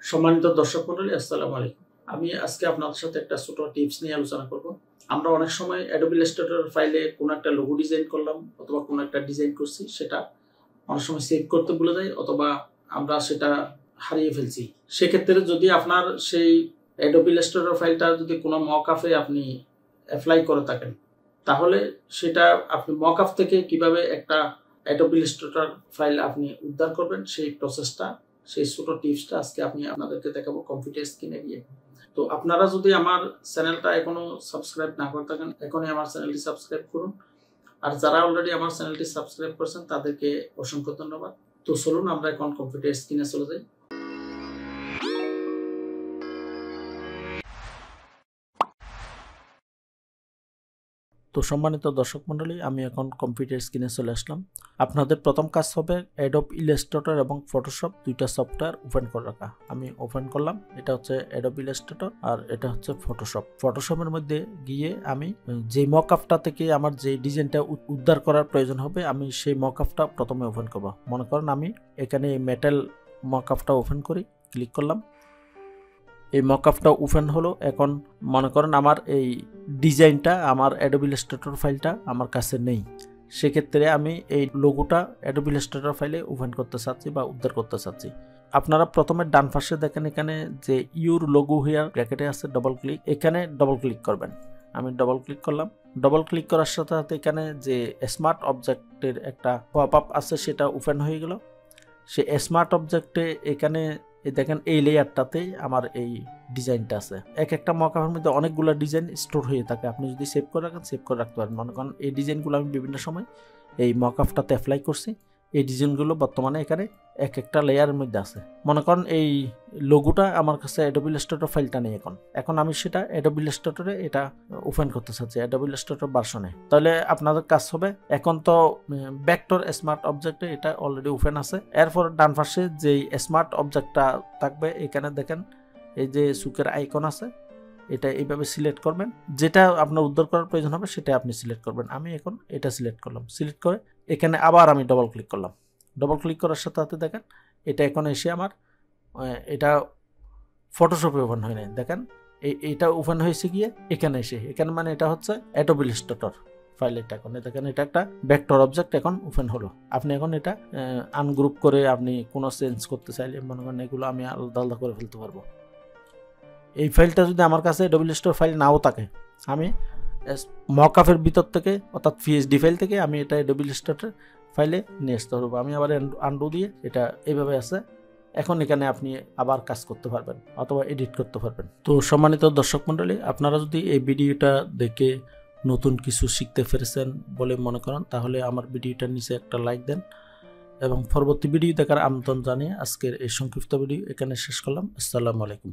সম্মানিত দর্শক মণ্ডলী, আসসালামু আলাইকুম। আমি আজকে আপনাদের সাথে একটা ছোট টিপস নিয়ে আলোচনা করব। আমরা অনেক সময় Adobe Illustrator ফাইলে কোনো একটা লোগো ডিজাইন করলাম অথবা কোনো একটা ডিজাইন করছি, সেটা অনেক সময় সেভ করতে ভুলে যাই অথবা আমরা সেটা হারিয়ে ফেলছি। সেক্ষেত্রে যদি আপনার সেই Adobe Illustrator ফাইলটা যদি কোনো মকআপে আপনি অ্যাপ্লাই করে থাকেন, তাহলে সেটা আপনি মকআপ থেকে কিভাবে একটা Adobe Illustrator ফাইল আপনি উদ্ধার করবেন, সেই প্রসেসটা, সেই ছোট টিপসটা আজকে আমি আপনাদেরকে দেখাবো কম্পিউটার স্ক্রিনে গিয়ে। তো আপনারা যদি আমার চ্যানেলটা এখনো সাবস্ক্রাইব না করে থাকেন, এখনই আমার চ্যানেলটি সাবস্ক্রাইব করুন। আর যারা অলরেডি আমার চ্যানেলটি সাবস্ক্রাইব করেছেন তাদেরকে অসংখ্য ধন্যবাদ। তো চলুন আমরা এখন কম্পিউটার স্ক্রিনে চলে যাই। তো সম্মানিত দর্শক মণ্ডলী, আমি এখন কম্পিউটার স্ক্রিনে চলে আসলাম। আপনাদের প্রথম কাজ হবে Adobe Illustrator এবং Photoshop দুইটা সফটওয়্যার ওপেন করে রাখা। আমি ওপেন করলাম। এটা হচ্ছে Adobe Illustrator আর এটা হচ্ছে Photoshop। Photoshopের মধ্যে গিয়ে আমি যে মকআপটা থেকে আমার যে ডিজাইনটা উদ্ধার করার প্রয়োজন হবে, আমি সেই মকআপটা প্রথমে ওপেন করব। মনে করেন আমি এখানে মেটাল মকআপটা ওপেন করি, ক্লিক করলাম। এই মকআপটা ওপেন হলো। এখন মনে করেন আমার এই ডিজাইনটা, আমার Adobe Illustrator ফাইলটা আমার কাছে নেই। সেক্ষেত্রে আমি এই লোগোটা Adobe Illustrator ফাইলে ওপেন করতে চাচ্ছি বা উদ্ধার করতে চাচ্ছি। আপনারা প্রথমে ডান পাশে দেখেন এখানে যে ইউর লোগো হিয়ার ব্র্যাকেটে আছে ডবল ক্লিক, এখানে ডবল ক্লিক করবেন। আমি ডবল ক্লিক করলাম। ডবল ক্লিক করার সাথে সাথে এখানে যে স্মার্ট অবজেক্টের একটা পপ আপ আছে সেটা ওপেন হয়ে গেল। সে স্মার্ট অবজেক্টে এখানে দেখেন এই লেয়ারটাতেই আমার এই ডিজাইনটা আছে। এক একটা মকআপের মধ্যে অনেকগুলো ডিজাইন স্টোর হয়ে থাকে। আপনি যদি সেভ করে রাখেন, সেভ করে রাখতে পারেন। মনে করেন এই ডিজাইনগুলো আমি বিভিন্ন সময় এই মকআপটাতে অ্যাপ্লাই করছি। এই ডিজাইনগুলো বর্তমানে এখানে এক একটা লেয়ারের মধ্যে আছে। মনে করেন এই লোগোটা আমার কাছে Adobe Illustrator ফাইলটা নেই। এখন আমি সেটা Adobe Illustrator এটা ওপেন করতে চাচ্ছি Adobe Illustrator ভার্সনে। তাহলে আপনাদের কাজ হবে, এখন তো ভেক্টর স্মার্ট অবজেক্টে এটা অলরেডি ওপেন আছে। এরপর ডান পাশে যে স্মার্ট অবজেক্টটা থাকবে, এখানে দেখেন এই যে সুকের আইকন আছে, এটা এইভাবে সিলেক্ট করবেন। যেটা আপনার উদ্ধার করার প্রয়োজন হবে সেটা আপনি সিলেক্ট করবেন। আমি এখন এটা সিলেক্ট করলাম। সিলেক্ট করে এখানে আবার আমি ডবল ক্লিক করলাম। ডবল ক্লিক করার সাথে সাথে দেখেন এটা এখন এসে আমার এটা ফটোশপে ওপেন হয় নাই। দেখেন এইটা ওপেন হয়েছে গিয়ে এখানে এসে, এখানে মানে এটা হচ্ছে Adobe Illustrator ফাইল। এটা এখন দেখেন এটা একটা ভেক্টর অবজেক্ট এখন ওপেন হলো। আপনি এখন এটা আনগ্রুপ করে আপনি কোনো চেঞ্জ করতে চাইলে মনে করেন এগুলো আমি আলাদা আলাদা করে ফেলতে পারবো। এই ফাইলটা যদি আমার কাছে Adobe Illustrator ফাইল নাও থাকে, আমি মকআপের ভিতর থেকে অর্থাৎ PSD ফাইল থেকে আমি এটা Adobe Illustrator ফাইলে নিয়ে আসতে পারবো। আমি আবার আনডু দিয়ে এটা এইভাবে আছে। এখন এখানে আপনি আবার কাজ করতে পারবেন অথবা এডিট করতে পারবেন। তো সম্মানিত দর্শক মণ্ডলী, আপনারা যদি এই ভিডিওটা দেখে নতুন কিছু শিখতে পেরেছেন বলে মনে করেন, তাহলে আমার ভিডিওটার নিচে একটা লাইক দেন এবং পরবর্তী ভিডিও দেখার আমন্ত্রণ জানিয়ে আজকের এই সংক্ষিপ্ত ভিডিও এখানে শেষ করলাম। আসসালামু আলাইকুম।